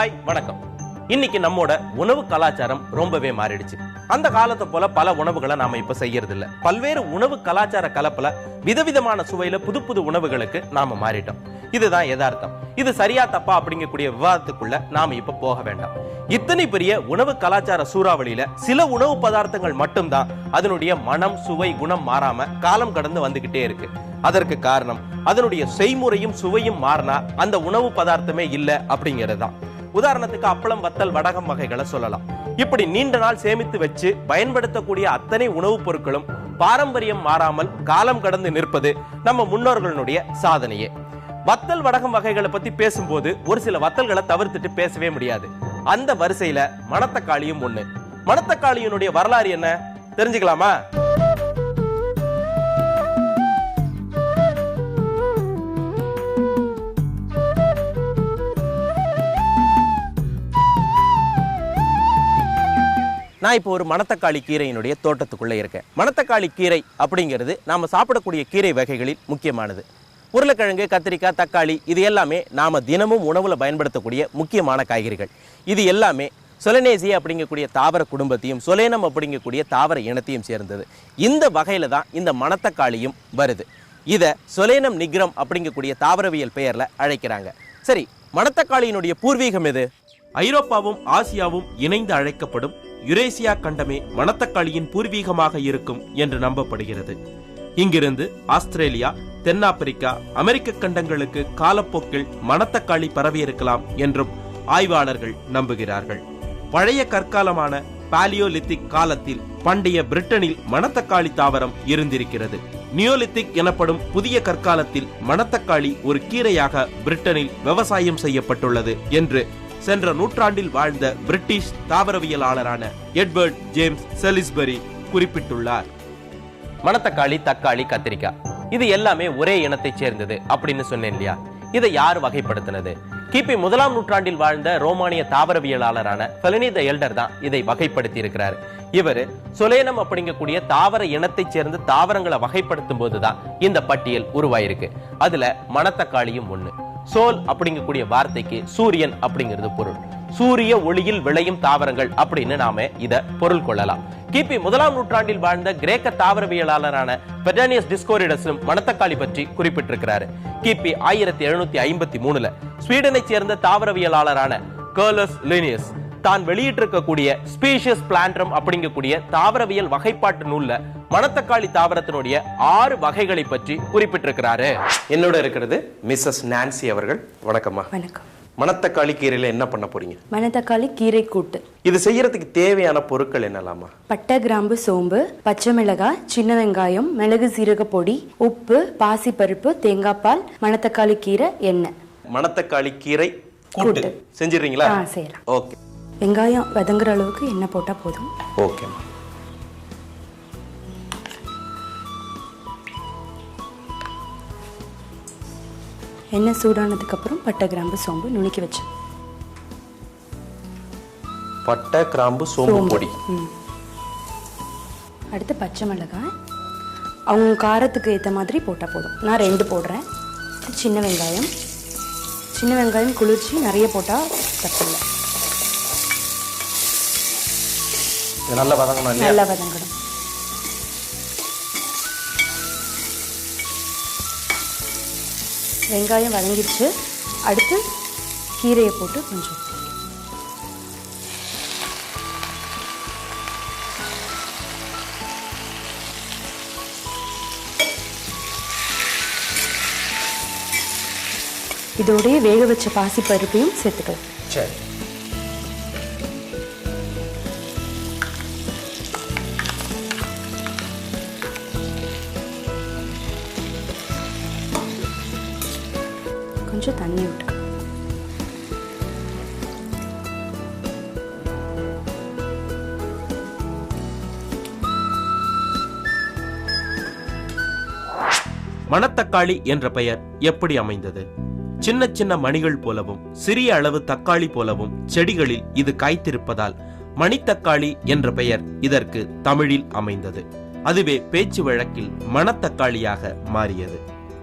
Hi வணக்கம். இன்னைக்கு நம்மோட உணவு கலாச்சாரம் ரொம்பவே மாறிடுச்சு. அந்த காலத்தை போல பல உணவுகளை நாம இப்ப செய்யறது இல்ல. பல்வேறு உணவு கலாச்சார கலப்புல விதவிதமான சுவையில புது புது உணவுகளுக்கு நாம மாறிட்டோம். இதுதான் யதார்த்தம். இது சரியா தப்பா அப்படிங்கக்கூடிய விவாதத்துக்குள்ள நாம இப்ப போக வேண்டாம். இத்தனை பெரிய உணவு கலாச்சார சூறாவளியில சில உணவு பதார்த்தங்கள் மட்டும்தான் அதனுடைய மனம், சுவை, குணம் மாறாம காலம் கடந்து வந்துகிட்டே இருக்கு. அதற்கு காரணம் அதனுடைய செய்முறையும் சுவையும் மாறினா அந்த உணவு பதார்த்தமே இல்ல அப்படிங்கறதுதான். உதாரணத்துக்கு அப்பளம், வத்தல், வடகம் வகைகளை சொல்லலாம். இப்படி நீண்ட நாள் சேமித்து வச்சு பயன்படுத்தக்கூடிய அத்தனை உணவுப் பொருட்களும் பாரம்பரியம் மாறாமல் காலம் கடந்து நிற்பது நம்ம முன்னோர்களுடைய சாதனையே. வத்தல், வடகம் வகைகளை பத்தி பேசும்போது ஒரு சில வத்தல்களை தவிர்த்துட்டு பேசவே முடியாது. அந்த வரிசையில மணத்தக்காளியும் ஒண்ணு. மணத்தக்காளியினுடைய வரலாறு என்ன தெரிஞ்சுக்கலாமா? நான் இப்போ ஒரு மணத்தக்காளி கீரையினுடைய தோட்டத்துக்குள்ள இருக்கேன். மணத்தக்காளி கீரை அப்படிங்கிறது நாம சாப்பிடக்கூடிய கீரை வகைகளில் முக்கியமானது. உருளைக்கிழங்கு, கத்திரிக்காய், தக்காளி இது எல்லாமே நாம தினமும் உணவுல பயன்படுத்தக்கூடிய முக்கியமான காய்கறிகள். இது எல்லாமே சொலனேசியா அப்படிங்கக்கூடிய தாவர குடும்பத்தையும் சொலேனம் அப்படிங்கக்கூடிய தாவர இனத்தையும் சேர்ந்தது. இந்த வகையில தான் இந்த மணத்தக்காளியும் வருது. இதை சொலேனம் நிக்ரம் அப்படிங்கக்கூடிய தாவரவியல் பெயர்ல அழைக்கிறாங்க. சரி, மணத்தக்காளியினுடைய பூர்வீகம் எது? ஐரோப்பாவும் ஆசியாவும் இணைந்து அழைக்கப்படும் யுரேசியா கண்டமே மணத்தக்காளியின் பூர்வீகமாக இருக்கும் என்று நம்பப்படுகிறது. இங்கிருந்து ஆஸ்திரேலியா, தென்னாப்பிரிக்கா, அமெரிக்க கண்டங்களுக்கு காலப்போக்கில் மணத்தக்காளி பரவியிருக்கலாம் என்றும் ஆய்வாளர்கள் நம்புகிறார்கள். பழைய கற்காலமான பாலியோலித்திக் காலத்தில் பண்டைய பிரிட்டனில் மணத்தக்காளி தாவரம் இருந்திருக்கிறது. நியோலித்திக் எனப்படும் புதிய கற்காலத்தில் மணத்தக்காளி ஒரு கீரையாக பிரிட்டனில் விவசாயம் செய்யப்பட்டுள்ளது என்று சென்ற நூற்றாண்டில் வாழ்ந்த பிரிட்டிஷ் தாவரவியலாளரான எட்வர்ட் ஜேம்ஸ் செலிஸ்பரி குறிப்பிட்டுள்ளார். மணத்தக்காளி, தக்காளி, கத்திரிக்காய் இது எல்லாமே ஒரே இனத்தை சேர்ந்தது அப்படின்னு சொன்னேன் இல்லையா? இதை யார் வகைப்படுத்தினது? கிபி 1ஆம் நூற்றாண்டில் வாழ்ந்த ரோமானிய தாவரவியலாளரான பிளினி தி எல்டர் தான் இதை வகைப்படுத்தி இருக்கிறார். இவர் சொலேனம் அப்படிங்கக்கூடிய தாவர இனத்தை சேர்ந்த தாவரங்களை வகைப்படுத்தும் போதுதான் இந்த பட்டியல் உருவாயிருக்கு. அதுல மணத்தக்காளியும் ஒண்ணு. சோல் அப்படிங்கக்கூடிய வார்த்தைக்கு சூரியன் அப்படிங்கிறது பொருள். சூரிய ஒளியில் விளையும் தாவரங்கள் அப்படின்னு நாம இத பொருள் கொள்ளலாம். கிபி 1ஆம் நூற்றாண்டில் வாழ்ந்த கிரேக்க தாவரவியலாளரான பெட்டானியஸ் டிஸ்கோரிடஸும் மணத்தக்காளி பற்றி குறிப்பிட்டிருக்கிறாரு. கிபி 1753 ஸ்வீடனை சேர்ந்த தாவரவியலாளரான கர்லஸ் லினியஸ் தான் வெளியிட்டிருக்கக்கூடிய ஸ்பீஷியஸ் பிளான்ட்ரம் அப்படிங்கக்கூடிய தாவரவியல் வகைப்பாட்டு நூல்ல மணத்தக்காளி தாவரத்தினுடைய 6 வகைகளை பற்றி குறிப்பிட்டிருக்கிறாரு. என்னோட இருக்கிறது மிஸ்ஸஸ் நான்சி அவர்கள். வணக்கம்மா. வணக்கம். மணத்தக்காளி கீரையில என்ன பண்ண போறீங்க? மணத்தக்காளி கீரை கூட்டு. இது செய்யறதுக்கு தேவையான பொருட்கள் என்னலாமா? பட்டை, கிராம்பு, சோம்பு, பச்சை மிளகாய், சின்ன வெங்காயம், மிளகு, சீரக பொடி, உப்பு, பாசிப்பருப்பு, தேங்காய் பால், மணத்தக்காளி கீரை, எண்ணெய். மணத்தக்காளி கீரை கூட்டு செஞ்சிடுறீங்களா? செய்யலாம். ஓகே. வெங்காயம் வதங்குற அளவுக்கு எண்ணெய் போட்டா போதும். ஓகே. எண்ணெய் சூடானதுக்கு அப்புறம் பட்டை, கிராம்பு, சோம்பு நுணுக்கி வச்சு. பட்டை, கிராம்பு, சோம்பு பொடி. அடுத்து பச்சை மிளகாய் அவங்க காரத்துக்கு ஏற்ற மாதிரி போட்டா போதும். நான் 2 போடுறேன். சின்ன வெங்காயம். சின்ன வெங்காயம் குளிர்ச்சி நிறைய போட்டா தப்பில்லை. நல்லா வதங்கணும். நல்லா வதங்கணும். வெங்காயம் வதங்கிடுச்சு. அடுத்து கீரையை போட்டு கொஞ்சம் இதோடய வேக வச்ச பாசி பருப்பையும் சேர்த்துக்கலாம். சரி. கொஞ்சம் தண்ணி விட்டு மணத்தக்காளி என்ற பெயர் எப்படி அமைந்தது? சின்ன சின்ன மணிகள் போலவும் சிறிய அளவு தக்காளி போலவும் செடிகளில் இது காய்த்திருப்பதால் மணித்தக்காளி என்ற பெயர் இதற்கு தமிழில் அமைந்தது. அதுவே பேச்சு வழக்கில் மணத்தக்காளியாக மாறியது.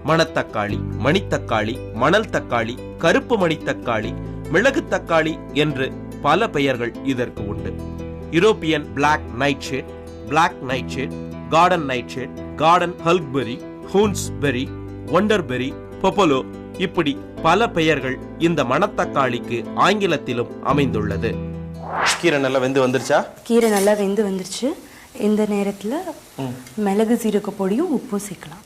மணத்தக்காளி, மணித்தக்காளி, மணல் தக்காளி, கருப்பு மணித்தக்காளி, மிளகு தக்காளி என்று பல பெயர்கள் இதற்கு உண்டு. European black nightshade, black nightshade, garden nightshade, garden huckleberry, ஹூன்ஸ்பெரி, ஒண்டர்பெரி, பொப்பலோ, இப்படி பல பெயர்கள் இந்த மணத்தக்காளிக்கு ஆங்கிலத்திலும் அமைந்துள்ளது. கீரை நல்லா வெந்து வந்துருச்சா? கீரை நல்லா வெந்து வந்துருச்சு. இந்த நேரத்தில் மிளகு சீரக பொடியும் உப்பும் சேர்க்கலாம்.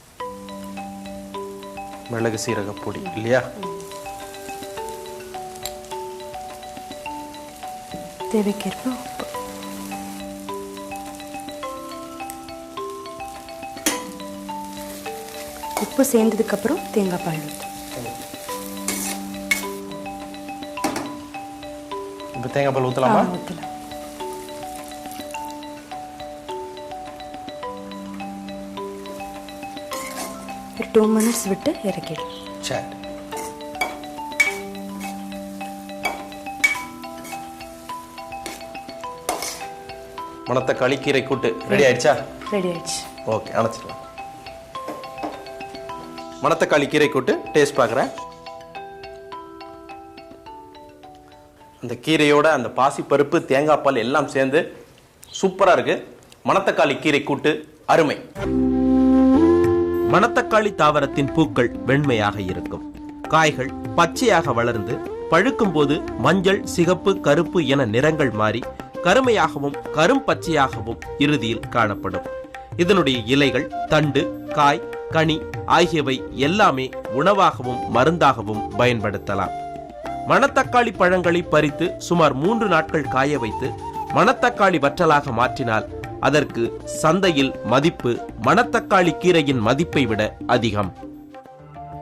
மிளகு சீரக பொடி இல்லையா? தேவைக்கேற்ப உப்பு. உப்பு சேர்ந்ததுக்கு அப்புறம் தேங்காய் பால் ஊற்றும். இப்போ தேங்காய் பால் ஊற்றலாமா? ஊற்றலாம். ஒரு 2 minutes விட்டு இறக்கிடும். சரி. மணத்தக்காளி கீரை கூட்டு ரெடி ஆயிடுச்சா? ரெடி ஆயிடுச்சு. ஓகே, அணைச்சிடலாம். மணத்தக்காளி கீரை கூட்டு டேஸ்ட் பார்க்குறேன். அந்த கீரையோட அந்த பாசி பருப்பு, தேங்காய் பால் எல்லாம் சேர்ந்து சூப்பராக இருக்கு. மணத்தக்காளி கீரை கூட்டு அருமை. மணத்தக்காளி தாவரத்தின் பூக்கள் வெண்மையாக இருக்கும். காய்கள் பச்சையாக வளர்ந்து பழுக்கும் போது மஞ்சள், சிகப்பு, கருப்பு என நிறங்கள் மாறி கருமையாகவும் கரும் பச்சையாகவும் இறுதியில் காணப்படும். இதனுடைய இலைகள், தண்டு, காய், கனி ஆகியவை எல்லாமே உணவாகவும் மருந்தாகவும் பயன்படுத்தலாம். மணத்தக்காளி பழங்களை பறித்து சுமார் 3 நாட்கள் காய வைத்து மணத்தக்காளி வற்றலாக மாற்றினால் அதற்கு சந்தையில் மதிப்பு மணத்தக்காளி கீரையின் மதிப்பை விட அதிகம்.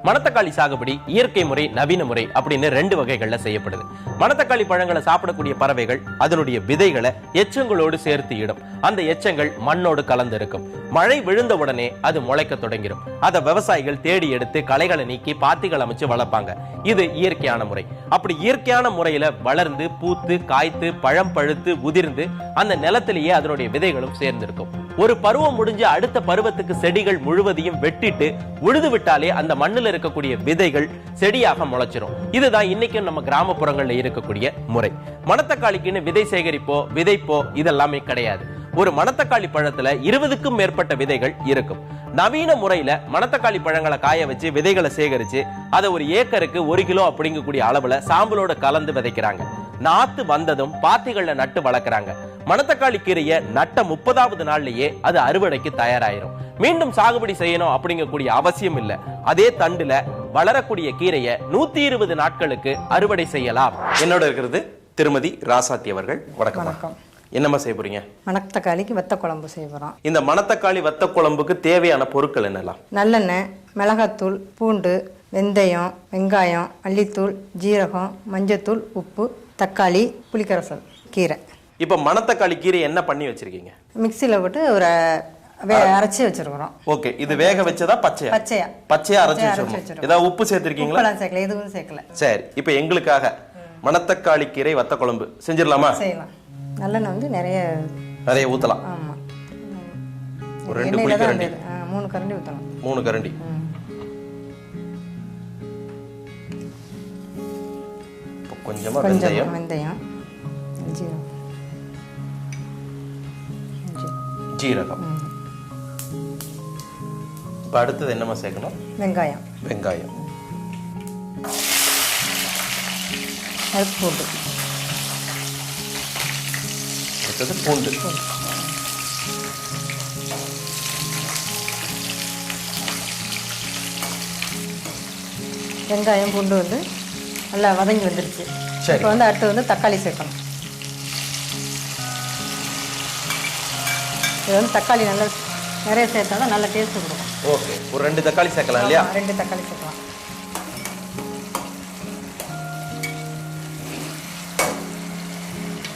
மணத்தக்காளி சாகுபடி இயற்கை முறை, நவீன முறை அப்படின்னு 2 வகைகள்ல செய்யப்படுது. மணத்தக்காளி பழங்களை சாப்பிடக்கூடிய பறவைகள் அதனுடைய விதைகளை எச்சங்களோடு சேர்த்து இடும். அந்த எச்சங்கள் மண்ணோடு கலந்து இருக்கும். மழை விழுந்த உடனே அது முளைக்க தொடங்கிடும். அதை விவசாயிகள் தேடி எடுத்து களைகளை நீக்கி பாத்திகள் அமைச்சு வளர்ப்பாங்க. இது இயற்கையான முறை. அப்படி இயற்கையான முறையில வளர்ந்து பூத்து காய்த்து பழம் பழுத்து உதிர்ந்து அந்த நிலத்திலேயே அதனுடைய விதைகளும் சேர்ந்திருக்கும். ஒரு பருவம் முடிஞ்சு அடுத்த பருவத்துக்கு செடிகள் முழுவதையும் வெட்டிட்டு உழுது விட்டாலே அந்த மண்ணில் இருக்கக்கூடிய விதைகள் செடியாக முளைச்சிரும். இதுதான் இன்னைக்கும் நம்ம கிராமப்புறங்கள்ல இருக்கக்கூடிய முறை. மணத்தக்காளிக்குன்னு விதை சேகரிப்போ விதைப்போ இதெல்லாமே கிடையாது. ஒரு மணத்தக்காளி பழத்துல 20க்கும் மேற்பட்ட விதைகள் இருக்கும். நவீன முறையில மணத்தக்காளி பழங்களை காய வச்சு விதைகளை சேகரிச்சு அதை ஒரு ஏக்கருக்கு 1 கிலோ அப்படிங்கக்கூடிய அளவுல சாம்பலோட கலந்து விதைக்கிறாங்க. நாத்து வந்ததும் பாத்திகள்ல நட்டு வளர்க்குறாங்க. மணத்தக்காளி கீரையை நட்ட 30வது நாள்லயே அது அறுவடைக்கு தயாராயிரும். மீண்டும் சாகுபடி செய்யணும் அப்படிங்கக்கூடிய அவசியம் இல்ல. அதே தண்டுல வளரக்கூடிய கீரையை 120 நாட்களுக்கு அறுவடை செய்யலாம். என்னோட இருக்கிறது திருமதி ராசாத்தி அவர்கள். வணக்கம். என்னம்மா செய்ய போறீங்க? மணத்தக்காளிக்கு வத்த குழம்பு செய்ய போறோம். இந்த மணத்தக்காளி வத்த குழம்புக்கு தேவையான பொருட்கள் என்னெல்லாம்? நல்லெண்ணெய், மிளகாத்தூள், பூண்டு, வெந்தயம், வெங்காயம், மல்லித்தூள், ஜீரகம், மஞ்சத்தூள், உப்பு, தக்காளி, புளிக்கரசல், கீரை. இப்ப மணத்தக்காளி கீரை என்ன பண்ணி வச்சிருக்கீங்க? மிக்சியில போட்டு ஒரு அரைச்சி வச்சிருக்கிறோம். ஓகே, இது வேக வச்சதா பச்சையா? பச்சையா அரைச்சி வச்சிருக்கோம். ஏதாவது உப்பு சேர்த்திருக்கீங்களா? உப்புலாம் சேர்க்கல, எதுவும் சேர்க்கல. சரி, இப்ப எங்களுக்காக மணத்தக்காளி கீரை வத்த குழம்பு செஞ்சிடலாமா? செய்யலாம். நல்லெண்ணெய் வந்து நிறைய ஊத்தலாம். ஆமா, ஒரு 2 குழிக்கரண்டி, 3 கரண்டி ஊத்தலாம். 3 கரண்டி. கொஞ்சமா வெந்தயம், ஜீரகம். இப்ப அடுத்தது என்னமா சேர்க்கணும்? வெங்காயம், பூண்டு, அடுத்தது பூண்டு. வெங்காயம் பூண்டு வந்து நல்லா வதங்கி வந்துருச்சு. இப்போ வந்து அடுத்து வந்து தக்காளி சேர்க்கணும். இது வந்து தக்காளி நல்லா நிறைய சேர்த்தா தான் நல்ல டேஸ்ட் கொடுக்கும். ஓகே, ஒரு 2 தக்காளி சேர்க்கலாம் இல்லையா? 2 தக்காளி சேர்க்கலாம்.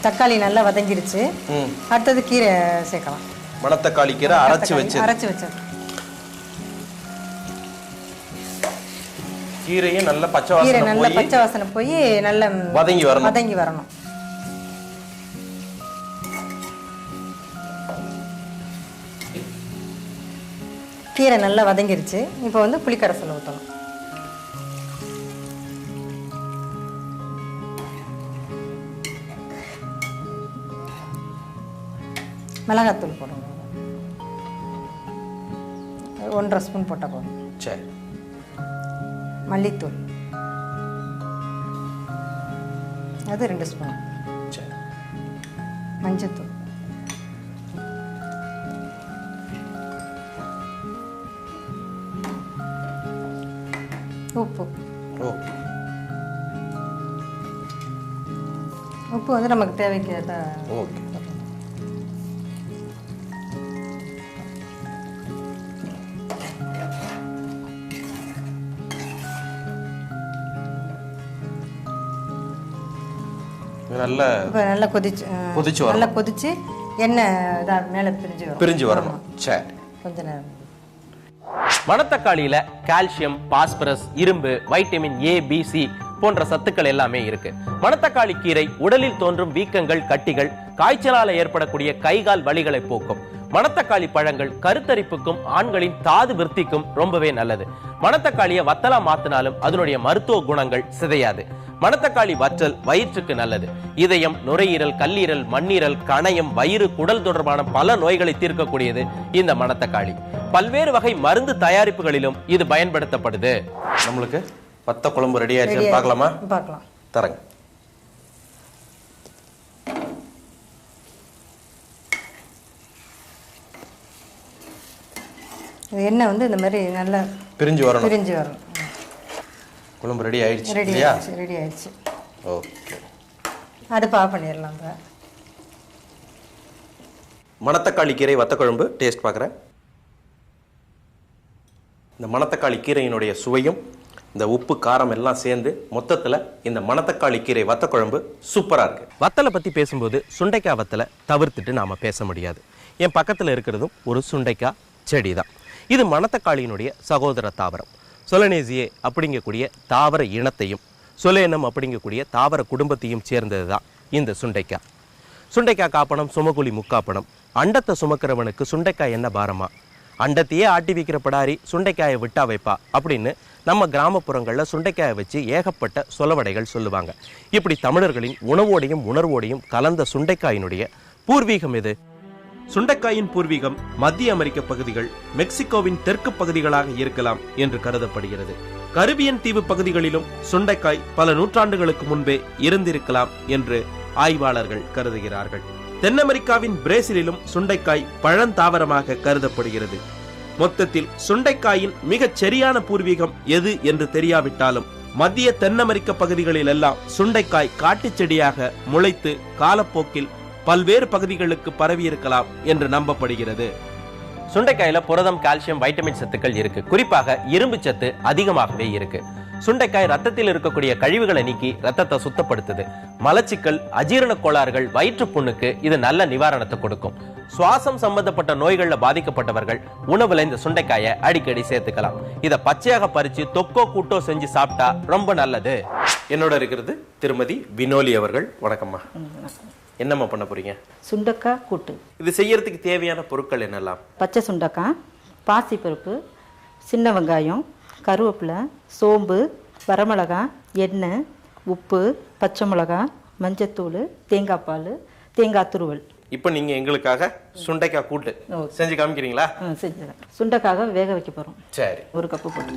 தக்காளி நல்லா வதங்கிருச்சு. அடுத்தது கீரை சேர்க்கலாம். மணத்தக்காளி கீரை அரைச்சு வச்சு கீரையை நல்ல பச்சை வாசனை போய் நல்ல வதங்கி வரணும். கீரை நல்லா வதங்கிருச்சு. இப்போ வந்து புளிக்கரசல் ஊற்றணும். மிளகாத்தூள் போடுங்க. 1.5 ஸ்பூன் போட்டால் போதும். சரி. மல்லித்தூள் அது 2 ஸ்பூன். சரி. மஞ்சத்தூள், உப்பு. உப்பு வந்து நமக்கு தேவைக்கு ஓகே. நல்லா கொதிச்சு எண்ணெய் மேலே பிரிஞ்சு வரணும். சரி. கொஞ்ச நேரம். மணத்தக்காளியில கால்சியம், பாஸ்பரஸ், இரும்பு, வைட்டமின் ஏ, பி, சி போன்ற சத்துக்கள் எல்லாமே இருக்கு. மணத்தக்காளி கீரை உடலில் தோன்றும் வீக்கங்கள், கட்டிகள், காய்ச்சலால ஏற்படக்கூடிய கைகால் வலிகளை போக்கும். மணத்தக்காளி பழங்கள் கருத்தரிப்புக்கும் ஆண்களின் தாது விருத்திக்கும் ரொம்பவே நல்லது. மணத்தக்காளியை வத்தலா மாத்தினாலும் அதனுடைய மருத்துவ குணங்கள் சிதையாது. மணத்தக்காளி வற்றல் வயிற்றுக்கு நல்லது. இதயம், நுரையீரல், கல்லீரல், மண்ணீரல், கணையம், வயிறு, குடல் தொடர்பான பல நோய்களை தீர்க்கக்கூடியது இந்த மணத்தக்காளி. பல்வேறு வகை மருந்து தயாரிப்புகளிலும் இது பயன்படுத்தப்படுது. நம்மளுக்கு வத்த குழம்பு ரெடி ஆயிடுச்சு. பார்க்கலாமா? பார்க்கலாம். தரங்க. எண்ணெய் வந்து இந்த மாதிரி நல்லா பிரிஞ்சு வரணும். குழம்பு ரெடி ஆயிடுச்சு. ரெடி ஆயிடுச்சு. ஓகே. அடுப்பு ஆஃப் பண்ணிடலாம். மணத்தக்காளி கீரை வத்த குழம்பு டேஸ்ட் பார்க்குறேன். இந்த மணத்தக்காளி கீரையினுடைய சுவையும் இந்த உப்பு காரம் எல்லாம் சேர்ந்து மொத்தத்தில் இந்த மணத்தக்காளி கீரை வத்த குழம்பு சூப்பராக இருக்கு. வத்தலை பற்றி பேசும்போது சுண்டைக்காய் வத்தலை தவிர்த்துட்டு நாம் பேச முடியாது. என் பக்கத்தில் இருக்கிறதும் ஒரு சுண்டைக்காய் செடி தான். இது மணத்தக்காளியினுடைய சகோதர தாவரம். சொலனேசியே அப்படிங்கக்கூடிய தாவர இனத்தையும் சொலேனம் அப்படிங்கக்கூடிய தாவர குடும்பத்தையும் சேர்ந்தது தான் இந்த சுண்டைக்காய். சுண்டைக்காய் காப்பணம் சுமகுலி முக்காப்பணம். அண்டத்தை சுமக்கிறவனுக்கு சுண்டைக்காய் என்ன பாரமா, அண்டத்தையே ஆட்டி வைக்கிற படாரி சுண்டைக்காயை விட்டா வைப்பா அப்படின்னு நம்ம கிராமப்புறங்களில் சுண்டைக்காயை வச்சு ஏகப்பட்ட சொலவடைகள் சொல்லுவாங்க. இப்படி தமிழர்களின் உணவோடையும் உணர்வோடையும் கலந்த சுண்டைக்காயினுடைய பூர்வீகம் எது? சுண்டைக்காயின் பூர்வீகம் மத்திய அமெரிக்க பகுதிகள், மெக்சிகோவின் தெற்கு பகுதிகளாக இருக்கலாம் என்று கருதப்படுகிறது. கரிபியன் தீவு பகுதிகளிலும் சுண்டைக்காய் பல நூற்றாண்டுகளுக்கு முன்பே இருந்திருக்கலாம் என்று ஆய்வாளர்கள் கருதுகிறார்கள். தென் அமெரிக்காவின் பிரேசிலிலும் சுண்டைக்காய் பழந்தாவரமாக கருதப்படுகிறது. மொத்தத்தில் சுண்டைக்காயின் மிகச் சரியான பூர்வீகம் எது என்று தெரியாவிட்டாலும் மத்திய தென் அமெரிக்க பகுதிகளில் எல்லாம் சுண்டைக்காய் காட்டுச் செடியாக முளைத்து காலப்போக்கில் பல்வேறு பகுதிகளுக்கு பரவி இருக்கலாம் என்று நம்பப்படுகிறது. சுண்டைக்காயில புரதம், கால்சியம், வைட்டமின் சத்துக்கள் இருக்கு. குறிப்பாக இரும்பு சத்து அதிகமாகவே இருக்கு. சுண்டைக்காய் ரத்தத்தில் இருக்கக்கூடிய கழிவுகளை நீக்கி ரத்தத்தை சுத்தப்படுத்துது. மலச்சிக்கல், அஜீரண கோளாறுகள், வயிற்று புண்ணுக்கு இது நல்ல நிவாரணத்தை கொடுக்கும். சுவாசம் சம்பந்தப்பட்ட நோய்கள்ல பாதிக்கப்பட்டவர்கள் உணவுல இந்த சுண்டைக்காயை அடிக்கடி சேர்த்துக்கலாம். இத பச்சையாக பறிச்சு தொக்கோ கூட்டோ செஞ்சு சாப்பிட்டா ரொம்ப நல்லது. என்னோட இருக்கிறது திருமதி வினோலி அவர்கள். வணக்கம்மா. என்னம்மா பண்ண போறீங்க? சுண்டக்காய் கூட்டு. இது செய்யறதுக்கு தேவையான பொருட்கள் என்னெல்லாம்? பச்சை சுண்டக்காய், பாசிப்பருப்பு, சின்ன வெங்காயம், கருவேப்பிலை, சோம்பு, வரமிளகாய், எண்ணெய், உப்பு, பச்சை மிளகாய், மஞ்சத்தூள், தேங்காய் பால், தேங்காய் துருவல். இப்போ நீங்க எங்களுக்காக சுண்டைக்காய் கூட்டு செஞ்சு காமிக்கிறீங்களா? செஞ்சுறேன். சுண்டைக்காக வேக வைக்க போறோம். சரி. 1 கப்பு போட்டு.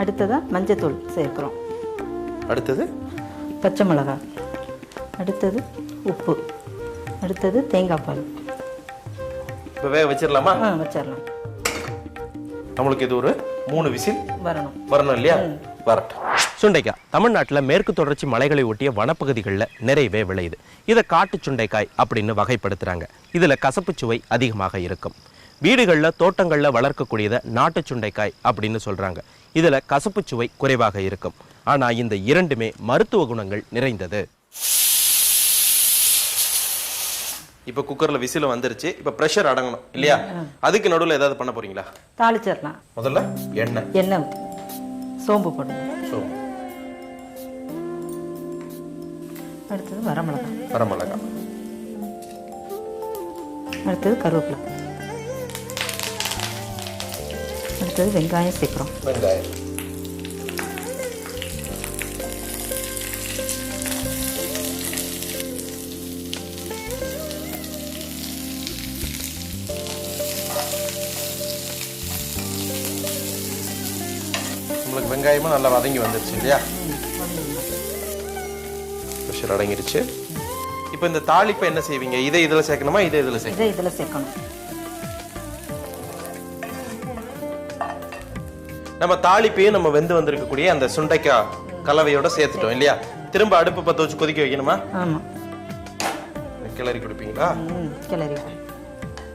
அடுத்ததா மஞ்சத்தூள் சேர்க்கிறோம். அடுத்தது பச்சை மிளகாய், அடுத்தது உப்பு, அடுத்தது தேங்காய் பால். இப்போ வேக வச்சிடலாமா? வச்சிடலாம். நம்மளுக்கு இது ஒரு 3 விசில் வரணும் இல்லையா? வரட்டும். சுண்டைக்காய் தமிழ்நாட்டில் மேற்கு தொடர்ச்சி மலைகளை ஒட்டிய வனப்பகுதிகளில் நிறையவே விளையுது. இதை காட்டு சுண்டைக்காய் அப்படின்னு வகைப்படுத்துறாங்க. இதுல கசப்பு சுவை அதிகமாக இருக்கும். வீடுகளில் தோட்டங்களில் வளர்க்கக்கூடியதை நாட்டு சுண்டைக்காய் அப்படின்னு சொல்றாங்க. இதுல கசப்பு சுவை குறைவாக இருக்கும். ஆனா இந்த இரண்டுமே மருத்துவ குணங்கள் நிறைந்தது. இப்ப குக்கர்ல விசில் வந்துருச்சு. இப்ப பிரஷர் அடங்கணும் இல்லையா? அதுக்கு நடுவில் ஏதாவது பண்ண போறீங்களா? தாளிச்சிடலாம். முதல்ல எண்ணெய் சோம்பு போடுங்க. அடுத்தது வரமிளகாய், அடுத்தது கருவேப்பிலை, அடுத்தது வெங்காயம் சேர்க்கிறோம். உங்களுக்கு வெங்காயமும் நல்லா வதங்கி வந்துருச்சு இல்லையா? ப்ரெஷர் அடங்கிருச்சு. இப்போ இந்த தாளிப்பை என்ன செய்வீங்க? இதை இதில் சேர்க்கணுமா? இதை இதில் சேர்க்கணும்? இதை இதில் சேர்க்கணும். நம்ம தாளிப்பையும் நம்ம வெந்து வந்திருக்கக்கூடிய அந்த சுண்டைக்காய் கலவையோட சேர்த்துட்டோம் இல்லையா? திரும்ப அடுப்பு பற்ற வச்சு கொதிக்க வைக்கணுமா? ஆமாம். கிளறி கொடுப்பீங்களா? கிளறி.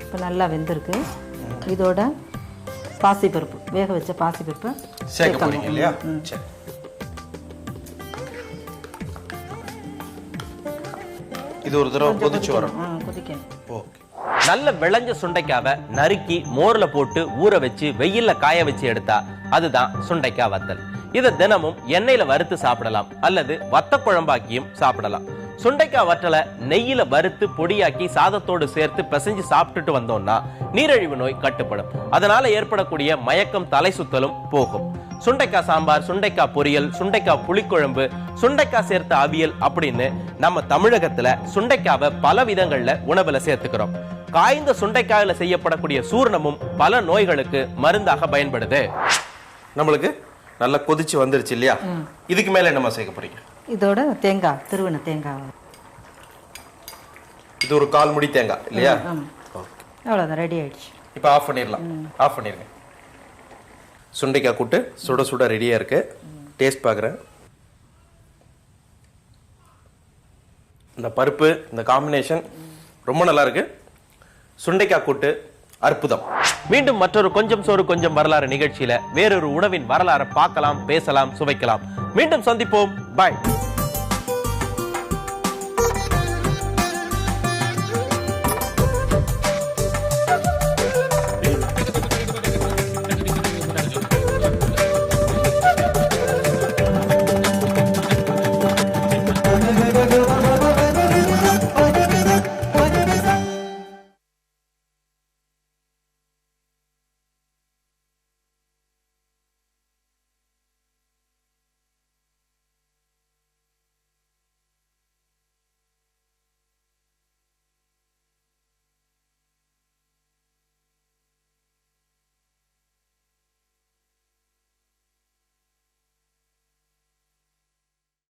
இப்போ நல்லா வெந்திருக்கு. இதோட பாசிப்பருப்பு, வேக வச்ச பாசிப்பருப்பு சேர்க்க போறீங்க இல்லையா? சரி. இது ஒரு தடவை கொதிச்சு வரும். கொதிக்கணும். ஓகே. நல்ல விளைஞ்ச சுண்டைக்காவை நறுக்கி மோர்ல போட்டு ஊற வச்சு வெயில்ல காய வச்சு எடுத்தா அதுதான் சுண்டைக்காய் வத்தல். இதை தினமும் எண்ணெயில வறுத்து சாப்பிடலாம் அல்லது வத்த குழம்பாக்கியும் சாப்பிடலாம். சுண்டைக்காய் வற்றலை நெய்யில வறுத்து பொடியாக்கி சாதத்தோடு சேர்த்து பிசைஞ்சு சாப்பிட்டுட்டு வந்தோம்னா நீரிழிவு நோய் கட்டுப்படும். அதனால ஏற்படக்கூடிய மயக்கம், தலை சுத்தலும் போகும். சுண்டைக்காய் சாம்பார், சுண்டைக்காய் பொரியல், சுண்டைக்காய் புளிக்குழம்பு, சுண்டைக்காய் சேர்த்த அவியல் அப்படின்னு நம்ம தமிழகத்துல சுண்டைக்காவை பல விதங்கள்ல உணவுல சேர்த்துக்கிறோம். காய்ந்த சுண்டைக்காயில செய்யப்படக்கூடிய சூர்ணமும் பல நோய்களுக்கு மருந்தாக பயன்படுது. நம்மளுக்கு நல்லா கொதிச்சு வந்துருச்சு இல்லையா? இதுக்கு மேல என்னமா சேர்க்க போறீங்க? இதோட தேங்காய், திருவண்ண தேங்காய். இது ஒரு 1/4 முடி தேங்காய் இல்லையா? அவ்வளோதான், ரெடி ஆயிடுச்சு. இப்போ ஆஃப் பண்ணிடலாம். ஆஃப் பண்ணிருங்க. சுண்டைக்காய் கூட்டு சுட சுட ரெடியா இருக்கு. டேஸ்ட் பார்க்குறேன். இந்த பருப்பு, இந்த காம்பினேஷன் ரொம்ப நல்லா இருக்கு. சுண்டைக்காய் கூட்டு அற்புதம். மீண்டும் மற்றொரு கொஞ்சம் சோறு கொஞ்சம் வரலாறு நிகழ்ச்சியில வேறொரு உணவின் வரலாறு பார்க்கலாம், பேசலாம், சுவைக்கலாம். மீண்டும் சந்திப்போம். பாய்.